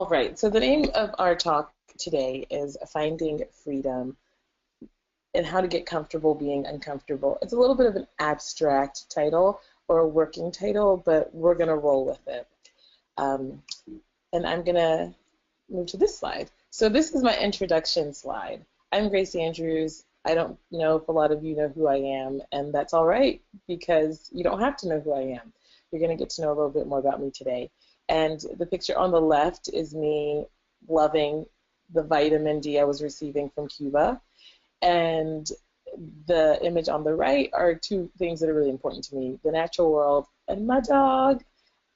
Right, so the name of our talk today is Finding Freedom and How to Get Comfortable Being Uncomfortable. It's a little bit of an abstract title or a working title, but we're going to roll with it. Um, and I'm going to move to this slide. So this is my introduction slide. I'm Grace Andrews. I don't know if a lot of you know who I am, and that's all right because you don't have to know who I am. You're going to get to know a little bit more about me today. And the picture on the left is me loving the vitamin D I was receiving from Cuba. And the image on the right are two things that are really important to me, the natural world and my dog,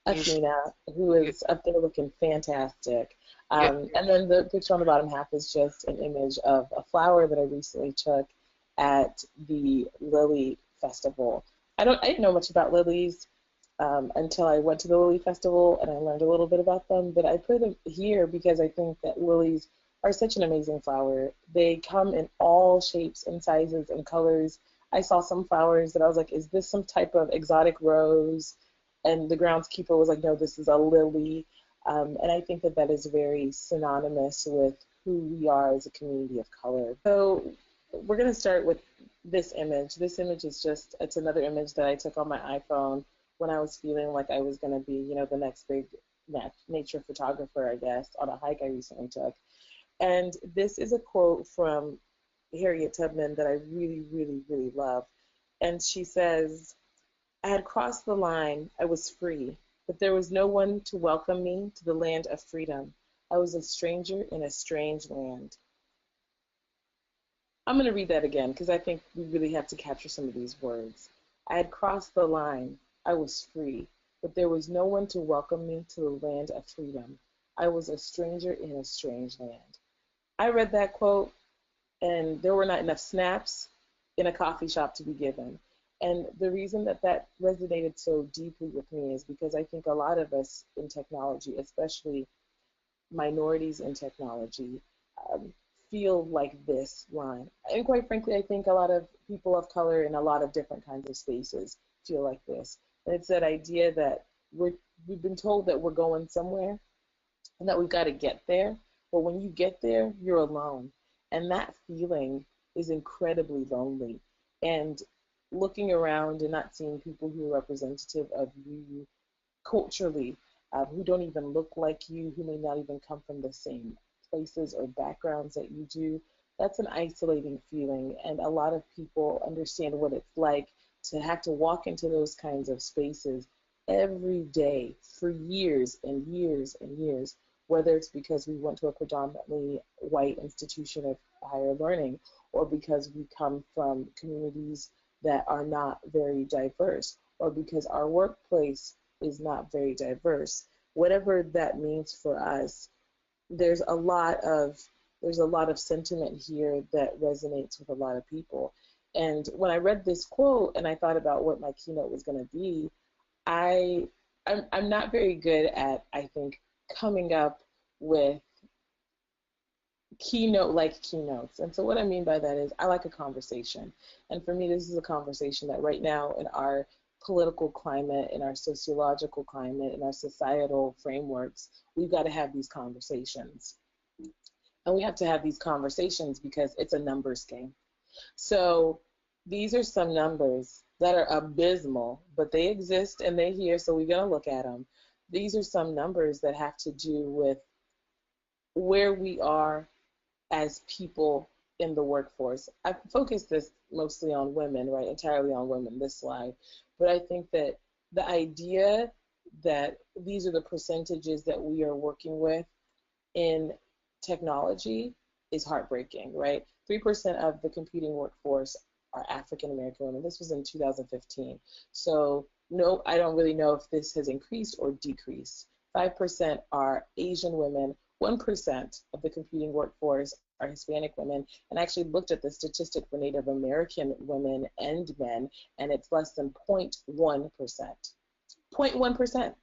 Athena, who is up there looking fantastic. And then the picture on the bottom half is just an image of a flower that I recently took at the Lily Festival. I didn't know much about lilies until I went to the Lily Festival and I learned a little bit about them, but I put them here because I think that lilies are such an amazing flower. They come in all shapes and sizes and colors. I saw some flowers that I was like, is this some type of exotic rose? And the groundskeeper was like, no, this is a lily. And I think that that is very synonymous with who we are as a community of color. So we're going to start with this image. This image is it's another image that I took on my iPhone when I was feeling like I was going to be, the next big nature photographer, I guess, on a hike I recently took. And this is a quote from Harriet Tubman that I really, really, really love. And she says, I had crossed the line, I was free, but there was no one to welcome me to the land of freedom. I was a stranger in a strange land. I'm going to read that again because I think we really have to capture some of these words. I had crossed the line, I was free, but there was no one to welcome me to the land of freedom. I was a stranger in a strange land. I read that quote, and there were not enough snaps in a coffee shop to be given. And the reason that that resonated so deeply with me is because I think a lot of us in technology, especially minorities in technology, feel like this line. And quite frankly, I think a lot of people of color in a lot of different kinds of spaces feel like this. And it's that idea that we've been told that we're going somewhere and that we've got to get there. But when you get there, you're alone. And that feeling is incredibly lonely. And looking around and not seeing people who are representative of you culturally, who don't even look like you, who may not even come from the same places or backgrounds that you do, that's an isolating feeling. And a lot of people understand what it's like to have to walk into those kinds of spaces every day for years and years and years, whether it's because we went to a predominantly white institution of higher learning or because we come from communities that are not very diverse or because our workplace is not very diverse. Whatever that means for us, there's a lot of sentiment here that resonates with a lot of people. And when I read this quote and I thought about what my keynote was going to be, I'm not very good at, I think, coming up with keynote-like keynotes. And so what I mean by that is I like a conversation. And for me, this is a conversation that right now in our political climate, in our sociological climate, in our societal frameworks, we've got to have these conversations. And we have to have these conversations because it's a numbers game. So these are some numbers that are abysmal, but they exist and they're here, so we're going to look at them. These are some numbers that have to do with where we are as people in the workforce. I focused this mostly on women, right, entirely on women, this slide. But I think that the idea that these are the percentages that we are working with in technology is heartbreaking, right? 3% of the computing workforce are African American women. This was in 2015. So no, I don't really know if this has increased or decreased. 5% are Asian women. 1% of the computing workforce are Hispanic women, and I actually looked at the statistic for Native American women and men, and it's less than 0.1%. 0.1%.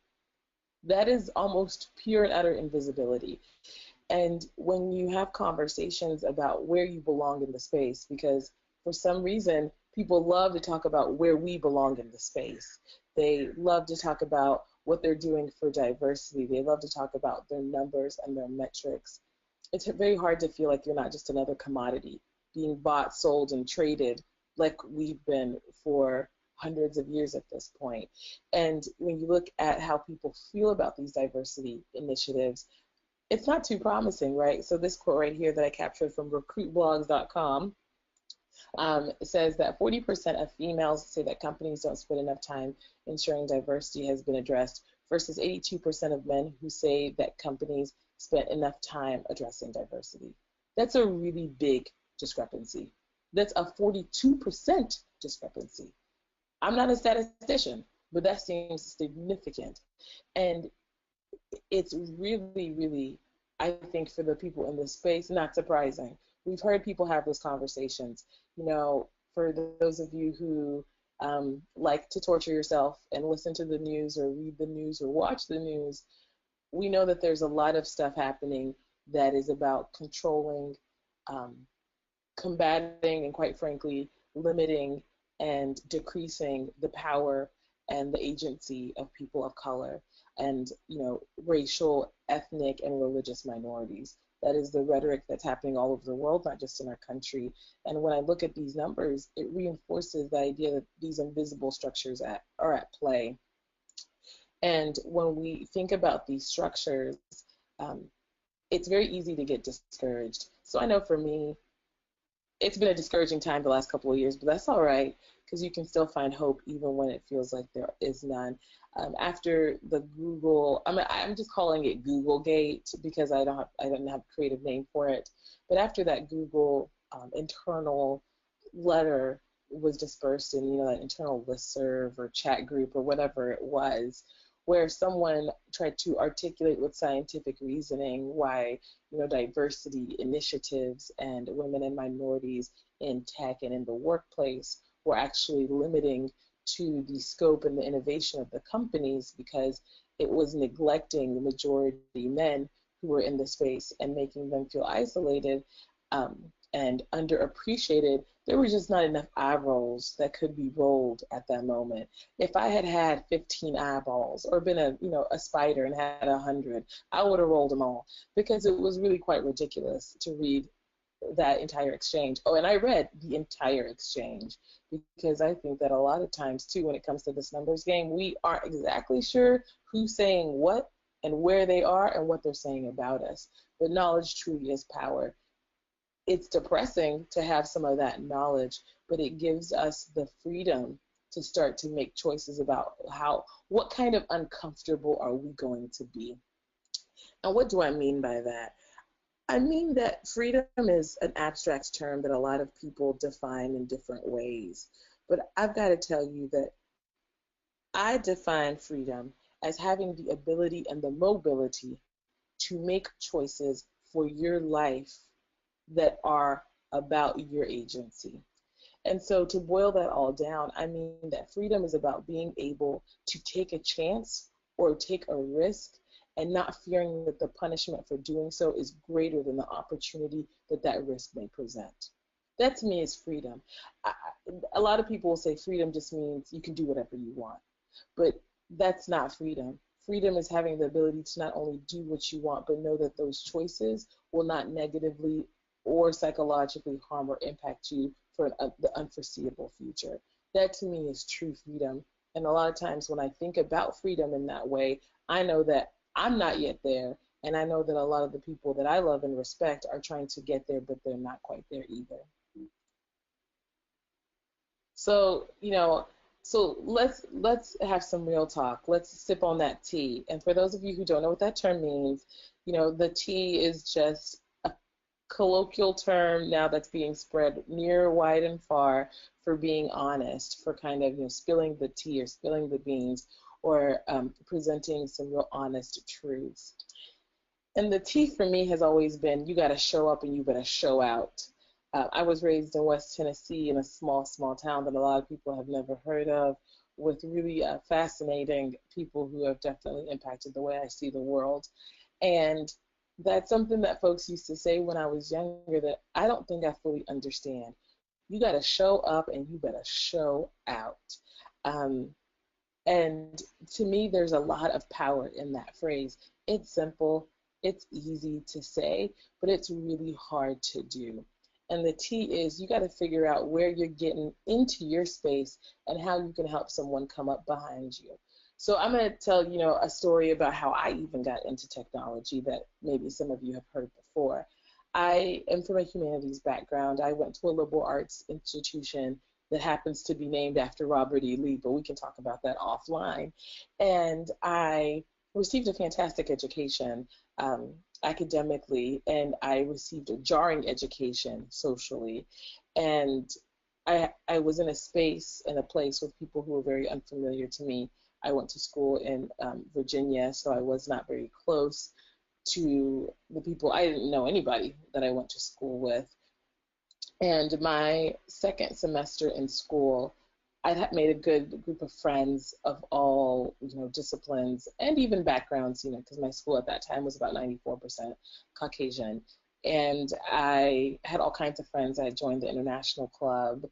That is almost pure and utter invisibility. And when you have conversations about where you belong in the space, because for some reason, people love to talk about where we belong in the space. They love to talk about what they're doing for diversity. They love to talk about their numbers and their metrics. It's very hard to feel like you're not just another commodity being bought, sold, and traded like we've been for hundreds of years at this point. And when you look at how people feel about these diversity initiatives, it's not too promising, right? So this quote right here that I captured from recruitblogs.com says that 40% of females say that companies don't spend enough time ensuring diversity has been addressed versus 82% of men who say that companies spent enough time addressing diversity. That's a really big discrepancy. That's a 42% discrepancy. I'm not a statistician, but that seems significant. And it's really, really, I think, for the people in this space, not surprising. We've heard people have those conversations. You know, for those of you who like to torture yourself and listen to the news or read the news or watch the news, we know that there's a lot of stuff happening that is about controlling, combating, and quite frankly, limiting and decreasing the power and the agency of people of color and, you know, racial, ethnic, and religious minorities. That is the rhetoric that's happening all over the world, not just in our country. And when I look at these numbers, it reinforces the idea that these invisible structures are at play. And when we think about these structures, it's very easy to get discouraged. So I know for me, it's been a discouraging time the last couple of years, but that's all right because you can still find hope even when it feels like there is none. After the Google, I'm just calling it Googlegate because I didn't have a creative name for it. But after that Google internal letter was dispersed in, you know, that internal listserv or chat group or whatever it was, where someone tried to articulate with scientific reasoning why, you know, diversity initiatives and women and minorities in tech and in the workplace were actually limiting to the scope and the innovation of the companies because it was neglecting the majority men who were in the space and making them feel isolated and underappreciated. There were just not enough eye rolls that could be rolled at that moment. If I had had 15 eyeballs or been a spider and had 100, I would have rolled them all because it was really quite ridiculous to read that entire exchange. Oh, and I read the entire exchange because I think that a lot of times too, when it comes to this numbers game, we aren't exactly sure who's saying what and where they are and what they're saying about us. But knowledge truly is power. It's depressing to have some of that knowledge, but it gives us the freedom to start to make choices about what kind of uncomfortable are we going to be. And what do I mean by that? I mean that freedom is an abstract term that a lot of people define in different ways. But I've got to tell you that I define freedom as having the ability and the mobility to make choices for your life that are about your agency. And so to boil that all down, I mean that freedom is about being able to take a chance or take a risk and not fearing that the punishment for doing so is greater than the opportunity that that risk may present. That to me is freedom. A lot of people will say freedom just means you can do whatever you want, but that's not freedom. Freedom is having the ability to not only do what you want, but know that those choices will not negatively or psychologically harm or impact you for the unforeseeable future. That to me is true freedom. And a lot of times when I think about freedom in that way, I know that I'm not yet there, and I know that a lot of the people that I love and respect are trying to get there, but they're not quite there either. So, let's have some real talk. Let's sip on that tea. And for those of you who don't know what that term means, the tea is just a colloquial term now that's being spread near, wide, and far for being honest, for kind of spilling the tea or spilling the beans, or presenting some real honest truths. And the tea for me has always been, you got to show up and you better show out. I was raised in West Tennessee in a small town that a lot of people have never heard of, with really fascinating people who have definitely impacted the way I see the world. And that's something that folks used to say when I was younger that I don't think I fully understand. You got to show up and you better show out. And to me, there's a lot of power in that phrase. It's simple, it's easy to say, but it's really hard to do. And the T is you got to figure out where you're getting into your space and how you can help someone come up behind you. So I'm going to tell, a story about how I even got into technology that maybe some of you have heard before. I am from a humanities background. I went to a liberal arts institution that happens to be named after Robert E. Lee, but we can talk about that offline. And I received a fantastic education academically, and I received a jarring education socially. And I was in a space and a place with people who were very unfamiliar to me. I went to school in Virginia, so I was not very close to the people. I didn't know anybody that I went to school with. And my second semester in school, I had made a good group of friends of all, disciplines and even backgrounds, because my school at that time was about 94% Caucasian. And I had all kinds of friends. I had joined the international club,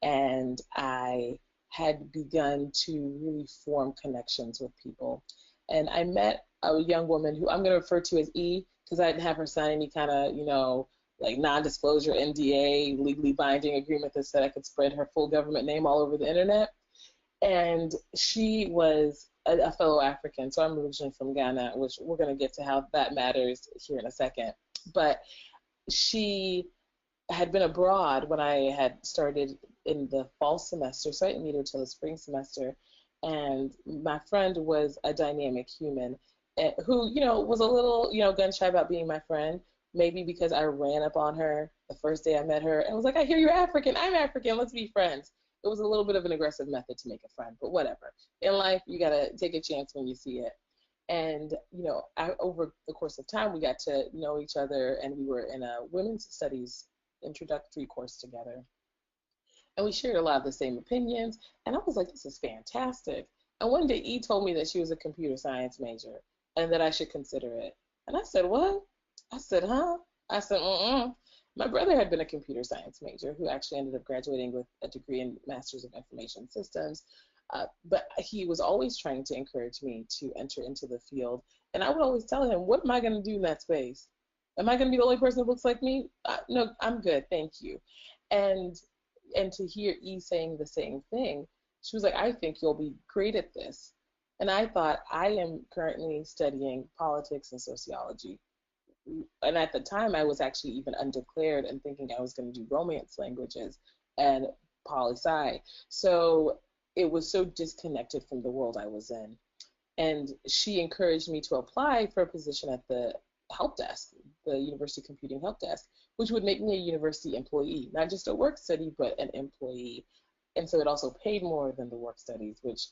and I had begun to really form connections with people. And I met a young woman who I'm going to refer to as E, because I didn't have her sign any kind of, like non-disclosure NDA, legally binding agreement that said I could spread her full government name all over the internet. And she was a fellow African, so I'm originally from Ghana, which we're going to get to how that matters here in a second. But she had been abroad when I had started in the fall semester, so I didn't meet her till the spring semester. And my friend was a dynamic human who, was a little, gun shy about being my friend, maybe because I ran up on her the first day I met her and was like, I hear you're African, I'm African, let's be friends. It was a little bit of an aggressive method to make a friend, but whatever. In life, you got to take a chance when you see it. And, over the course of time, we got to know each other, and we were in a women's studies introductory course together. And we shared a lot of the same opinions, and I was like, this is fantastic. And one day, E told me that she was a computer science major and that I should consider it. And I said, what? I said, huh? I said, My brother had been a computer science major who actually ended up graduating with a degree in Masters of Information Systems. But he was always trying to encourage me to enter into the field. And I would always tell him, what am I going to do in that space? Am I going to be the only person that looks like me? No, I'm good, thank you. And to hear E saying the same thing, she was like, I think you'll be great at this. And I thought, I am currently studying politics and sociology. And at the time, I was actually even undeclared and thinking I was going to do romance languages and poli-sci. So it was so disconnected from the world I was in. And she encouraged me to apply for a position at the help desk, the University Computing Help Desk, which would make me a university employee, not just a work study, but an employee. And so it also paid more than the work studies, which,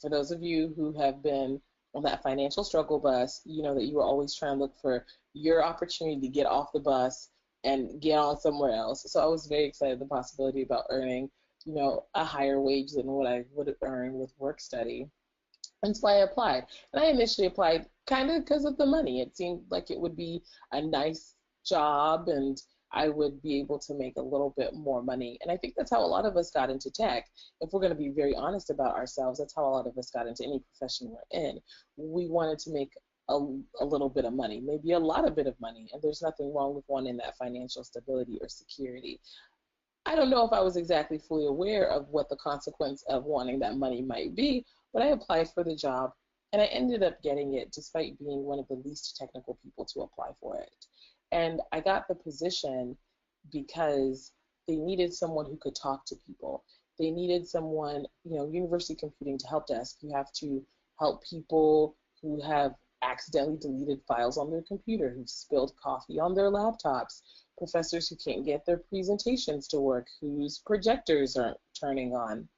for those of you who have been on that financial struggle bus, you know that you were always trying to look for your opportunity to get off the bus and get on somewhere else. So I was very excited the possibility about earning, a higher wage than what I would have earned with work study. And so I applied. And I initially applied kind of because of the money. It seemed like it would be a nice job and I would be able to make a little bit more money. And I think that's how a lot of us got into tech. If we're going to be very honest about ourselves, that's how a lot of us got into any profession we're in. We wanted to make a little bit of money, maybe a lot of bit of money, and there's nothing wrong with wanting that financial stability or security. I don't know if I was exactly fully aware of what the consequence of wanting that money might be, but I applied for the job, and I ended up getting it despite being one of the least technical people to apply for it. And I got the position because they needed someone who could talk to people. They needed someone, University Computing to Help Desk, you have to help people who have accidentally deleted files on their computer, who've spilled coffee on their laptops, professors who can't get their presentations to work, whose projectors aren't turning on.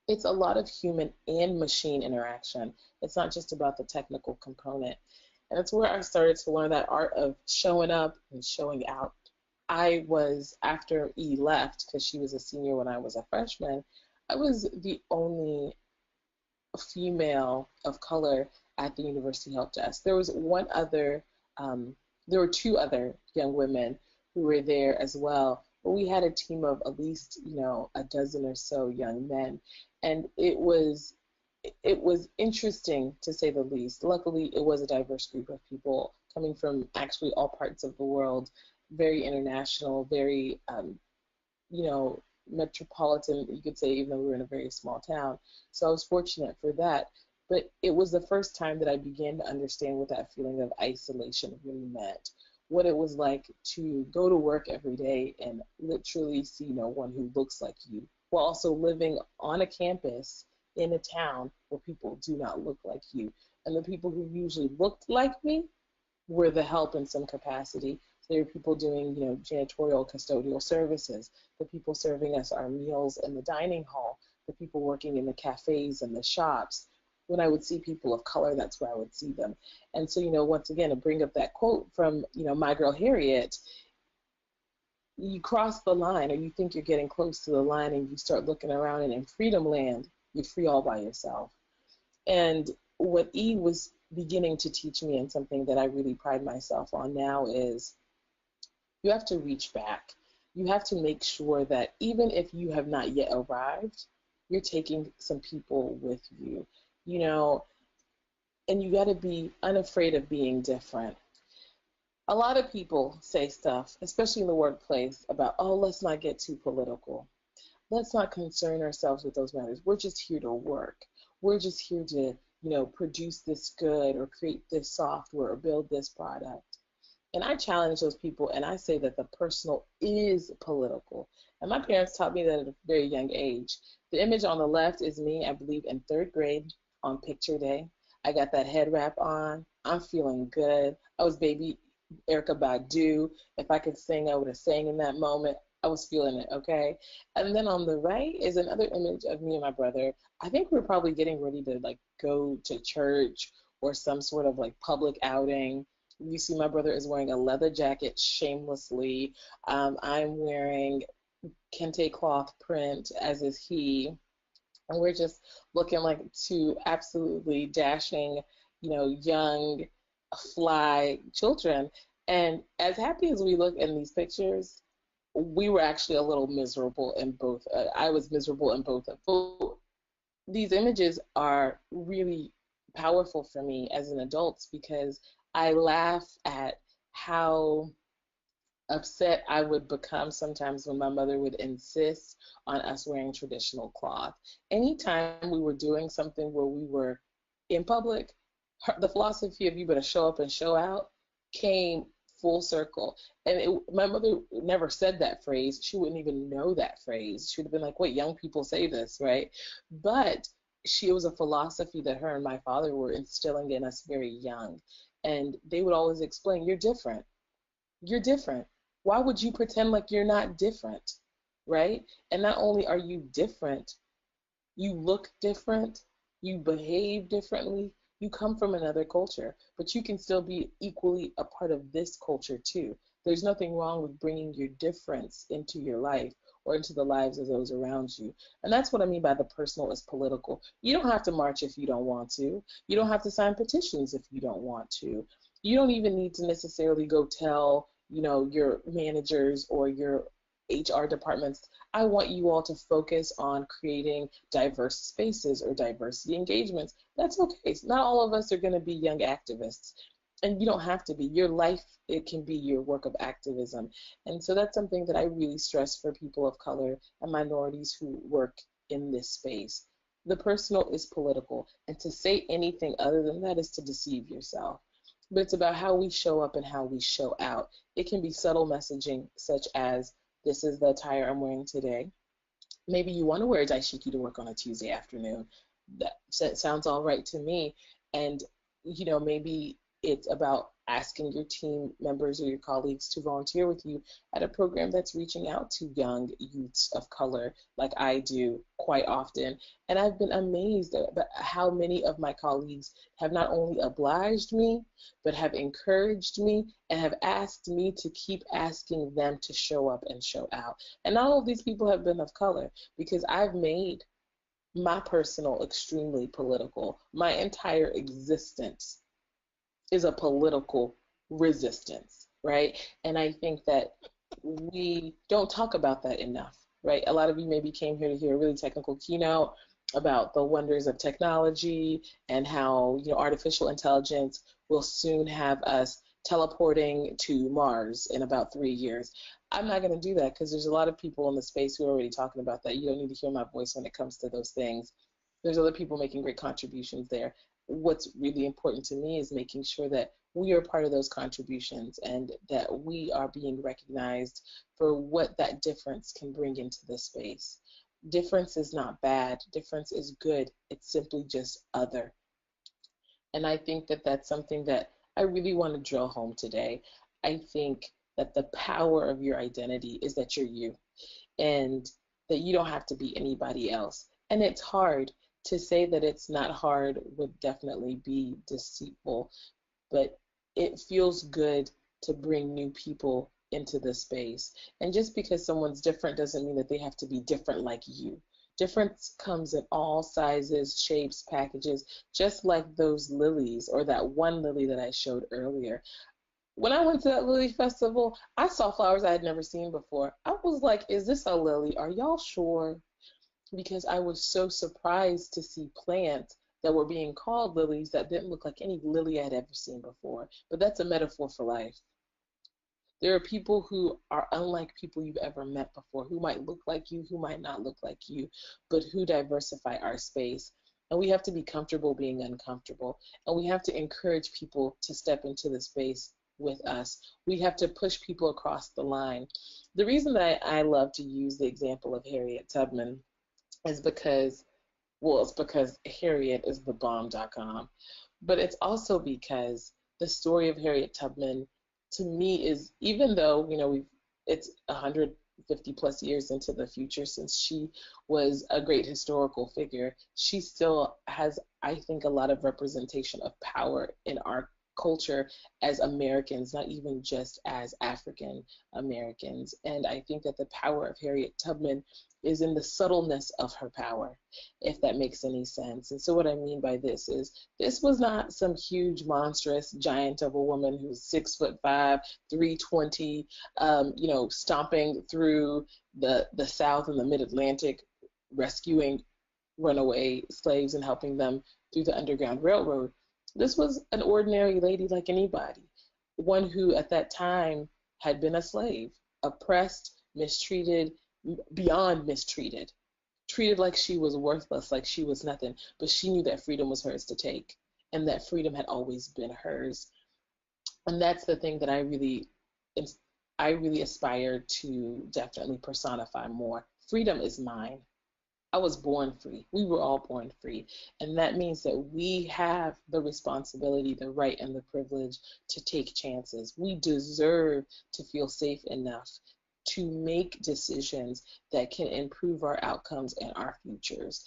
It's a lot of human and machine interaction. It's not just about the technical component. And it's where I started to learn that art of showing up and showing out. I was, after E left, because she was a senior when I was a freshman, I was the only female of color at the University Help Desk. There was there were two other young women who were there as well, but we had a team of at least, a dozen or so young men, and it was interesting to say the least. Luckily, it was a diverse group of people coming from actually all parts of the world, very international, very, metropolitan, you could say, even though we were in a very small town. So I was fortunate for that. But it was the first time that I began to understand what that feeling of isolation really meant. What it was like to go to work every day and literally see no one who looks like you, while also living on a campus in a town where people do not look like you. And the people who usually looked like me were the help in some capacity. So there were people doing, janitorial, custodial services, the people serving us our meals in the dining hall, the people working in the cafes and the shops. When I would see people of color, that's where I would see them. And so, once again, to bring up that quote from, my girl Harriet, you cross the line, or you think you're getting close to the line, and you start looking around, and in freedom land, you're free all by yourself. And what E was beginning to teach me, and something that I really pride myself on now, is you have to reach back. You have to make sure that even if you have not yet arrived, you're taking some people with you, and you got to be unafraid of being different. A lot of people say stuff, especially in the workplace, about, oh, let's not get too political. Let's not concern ourselves with those matters. We're just here to work. We're just here to, produce this good or create this software or build this product. And I challenge those people, and I say that the personal is political. And my parents taught me that at a very young age. The image on the left is me, I believe, in third grade on picture day. I got that head wrap on. I'm feeling good. I was baby Erykah Badu. If I could sing, I would have sang in that moment. I was feeling it, okay? And then on the right is another image of me and my brother. I think we were probably getting ready to go to church or some sort of public outing. You see my brother is wearing a leather jacket shamelessly. I'm wearing kente cloth print, as is he. And we're just looking like two absolutely dashing, young, fly children. And as happy as we look in these pictures, we were actually a little miserable in both. I was miserable in both of them. These images are really powerful for me as an adult because I laugh at how upset I would become sometimes when my mother would insist on us wearing traditional cloth. Anytime we were doing something where we were in public, the philosophy of you better show up and show out came full circle. And my mother never said that phrase. She wouldn't even know that phrase. She would have been like, wait, young people say this, right? But it was a philosophy that her and my father were instilling in us very young. And they would always explain, you're different. You're different. Why would you pretend like you're not different, right? And not only are you different, you look different, you behave differently, you come from another culture, but you can still be equally a part of this culture too. There's nothing wrong with bringing your difference into your life or into the lives of those around you. And that's what I mean by the personal is political. You don't have to march if you don't want to. You don't have to sign petitions if you don't want to. You don't even need to necessarily go tell, your managers or your HR departments, I want you all to focus on creating diverse spaces or diversity engagements. That's okay. Not all of us are going to be young activists. And you don't have to be. Your life, it can be your work of activism. And so that's something that I really stress for people of color and minorities who work in this space. The personal is political. And to say anything other than that is to deceive yourself. But it's about how we show up and how we show out. It can be subtle messaging such as, this is the attire I'm wearing today. Maybe you want to wear a dashiki to work on a Tuesday afternoon. That sounds all right to me. And, maybe it's about asking your team members or your colleagues to volunteer with you at a program that's reaching out to young youths of color, like I do quite often. And I've been amazed at how many of my colleagues have not only obliged me, but have encouraged me and have asked me to keep asking them to show up and show out. And not all of these people have been of color, because I've made my personal extremely political. My entire existence is a political resistance, right? And I think that we don't talk about that enough, right? A lot of you maybe came here to hear a really technical keynote about the wonders of technology and how, artificial intelligence will soon have us teleporting to Mars in about 3 years. I'm not going to do that because there's a lot of people in the space who are already talking about that. You don't need to hear my voice when it comes to those things. There's other people making great contributions there. What's really important to me is making sure that we are part of those contributions and that we are being recognized for what that difference can bring into the space. Difference is not bad. Difference is good. It's simply just other. And I think that that's something that I really want to drill home today. I think that the power of your identity is that you're you and that you don't have to be anybody else. And it's hard. To say that it's not hard would definitely be deceitful, but it feels good to bring new people into the space. And just because someone's different doesn't mean that they have to be different like you. Difference comes in all sizes, shapes, packages, just like those lilies or that one lily that I showed earlier. When I went to that lily festival, I saw flowers I had never seen before. I was like, is this a lily? Are y'all sure? Because I was so surprised to see plants that were being called lilies that didn't look like any lily I had ever seen before. But that's a metaphor for life. There are people who are unlike people you've ever met before, who might look like you, who might not look like you, but who diversify our space. And we have to be comfortable being uncomfortable. And we have to encourage people to step into the space with us. We have to push people across the line. The reason that I love to use the example of Harriet Tubman is because, well, it's because Harriet is the bomb.com, but it's also because the story of Harriet Tubman, to me, is, even though, it's 150 plus years into the future since she was a great historical figure, she still has, I think, a lot of representation of power in our culture as Americans, not even just as African Americans. And I think that the power of Harriet Tubman is in the subtleness of her power, if that makes any sense. And so what I mean by this is, this was not some huge, monstrous giant of a woman who's 6'5", 320, stomping through the South and the Mid-Atlantic, rescuing runaway slaves and helping them through the Underground Railroad. This was an ordinary lady like anybody, one who at that time had been a slave, oppressed, mistreated, beyond mistreated, treated like she was worthless, like she was nothing, but she knew that freedom was hers to take, and that freedom had always been hers. And that's the thing that I really aspire to definitely personify more. Freedom is mine. I was born free. We were all born free. And that means that we have the responsibility, the right, and the privilege to take chances. We deserve to feel safe enough to make decisions that can improve our outcomes and our futures.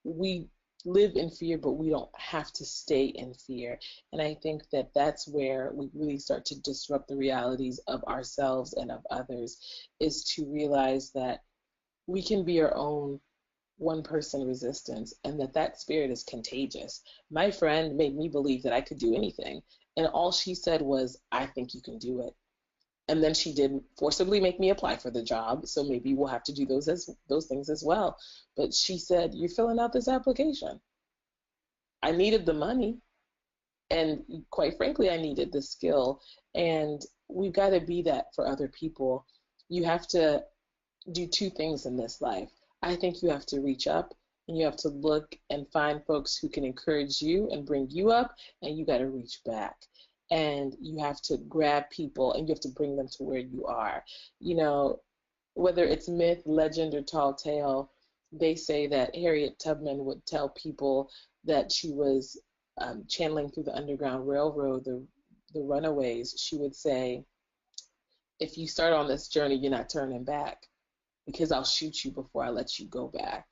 We live in fear, but we don't have to stay in fear. And I think that that's where we really start to disrupt the realities of ourselves and of others, is to realize that we can be our own one-person resistance, and that spirit is contagious. My friend made me believe that I could do anything, and all she said was, I think you can do it. And then she did forcibly make me apply for the job, so maybe we'll have to do those things as well. But she said, you're filling out this application. I needed the money, and quite frankly, I needed the skill, and we've got to be that for other people. You have to do two things in this life. I think you have to reach up, and you have to look and find folks who can encourage you and bring you up, and you got to reach back. And you have to grab people, and you have to bring them to where you are. Whether it's myth, legend, or tall tale, they say that Harriet Tubman would tell people that she was channeling through the Underground Railroad, the runaways. She would say, if you start on this journey, you're not turning back, because I'll shoot you before I let you go back.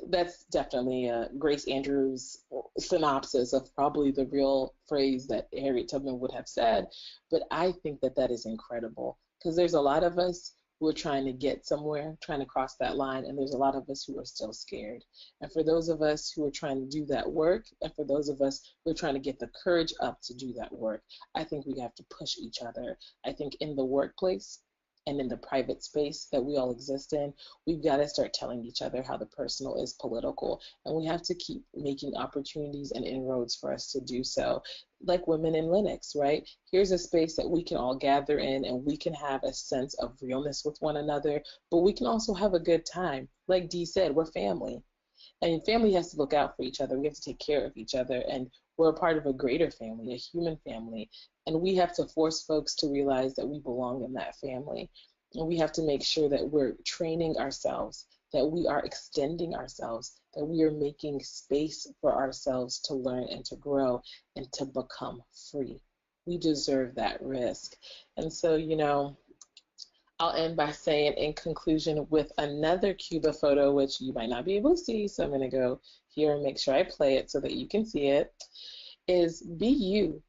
That's definitely Grace Andrews' synopsis of probably the real phrase that Harriet Tubman would have said, but I think that is incredible, because there's a lot of us who are trying to get somewhere, trying to cross that line, and there's a lot of us who are still scared. And for those of us who are trying to do that work, and for those of us who are trying to get the courage up to do that work, I think we have to push each other. I think in the workplace and in the private space that we all exist in, we've got to start telling each other how the personal is political, and we have to keep making opportunities and inroads for us to do so. Like Women in Linux, right? Here's a space that we can all gather in and we can have a sense of realness with one another, but we can also have a good time. Like Dee said, we're family. And family has to look out for each other. We have to take care of each other. And we're a part of a greater family, a human family. And we have to force folks to realize that we belong in that family. And we have to make sure that we're training ourselves, that we are extending ourselves, that we are making space for ourselves to learn and to grow and to become free. We deserve that risk. And so, I'll end by saying, in conclusion, with another Cuba photo, which you might not be able to see, so I'm going to go here and make sure I play it so that you can see it, is be you.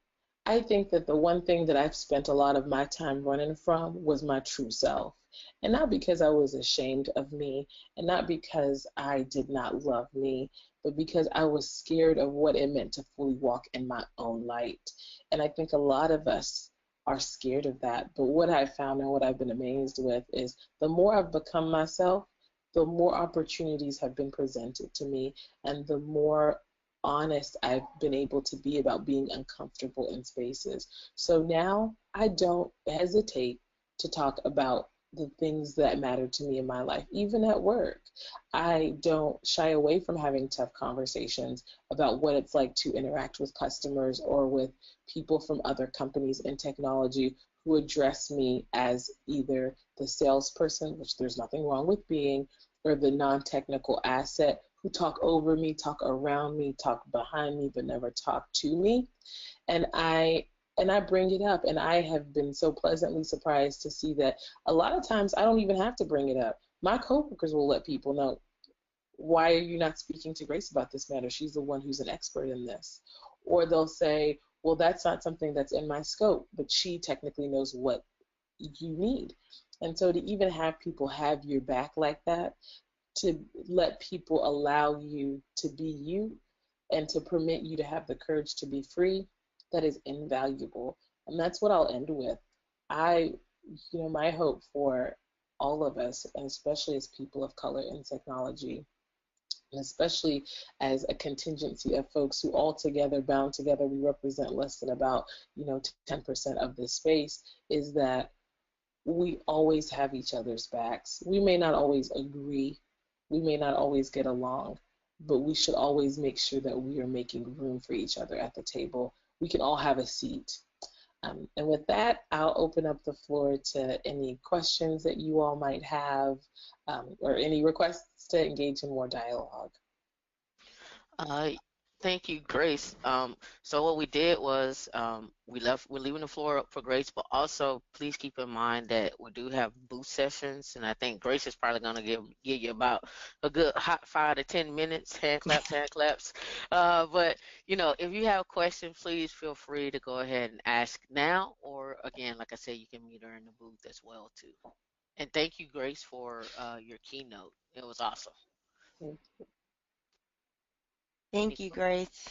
I think that the one thing that I've spent a lot of my time running from was my true self. And not because I was ashamed of me, and not because I did not love me, but because I was scared of what it meant to fully walk in my own light. And I think a lot of us are scared of that. But what I've found and what I've been amazed with is the more I've become myself, the more opportunities have been presented to me, and the more honest I've been able to be about being uncomfortable in spaces. So now I don't hesitate to talk about the things that matter to me in my life, even at work. I don't shy away from having tough conversations about what it's like to interact with customers or with people from other companies in technology who address me as either the salesperson, which there's nothing wrong with being, or the non-technical asset who talk over me, talk around me, talk behind me, but never talk to me. And I bring it up, and I have been so pleasantly surprised to see that a lot of times I don't even have to bring it up. My coworkers will let people know, why are you not speaking to Grace about this matter? She's the one who's an expert in this. Or they'll say, well, that's not something that's in my scope, but she technically knows what you need. And so to even have people have your back like that, to let people allow you to be you and to permit you to have the courage to be free, that is invaluable. And that's what I'll end with. My hope for all of us, and especially as people of color in technology, and especially as a contingency of folks who all together, bound together, we represent less than about 10% of this space, is that we always have each other's backs. We may not always agree, we may not always get along, but we should always make sure that we are making room for each other at the table. We can all have a seat. And with that, I'll open up the floor to any questions that you all might have, or any requests to engage in more dialogue. Uh, Thank you, Grace. So what we did was we're leaving the floor up for Grace, but also please keep in mind that we do have booth sessions, and I think Grace is probably going to give you about a good hot 5 to 10 minutes, hand claps, hand claps. But if you have a question, please feel free to go ahead and ask now, or again, like I said, you can meet her in the booth as well too. And thank you, Grace, for your keynote. It was awesome. Thank you, Grace.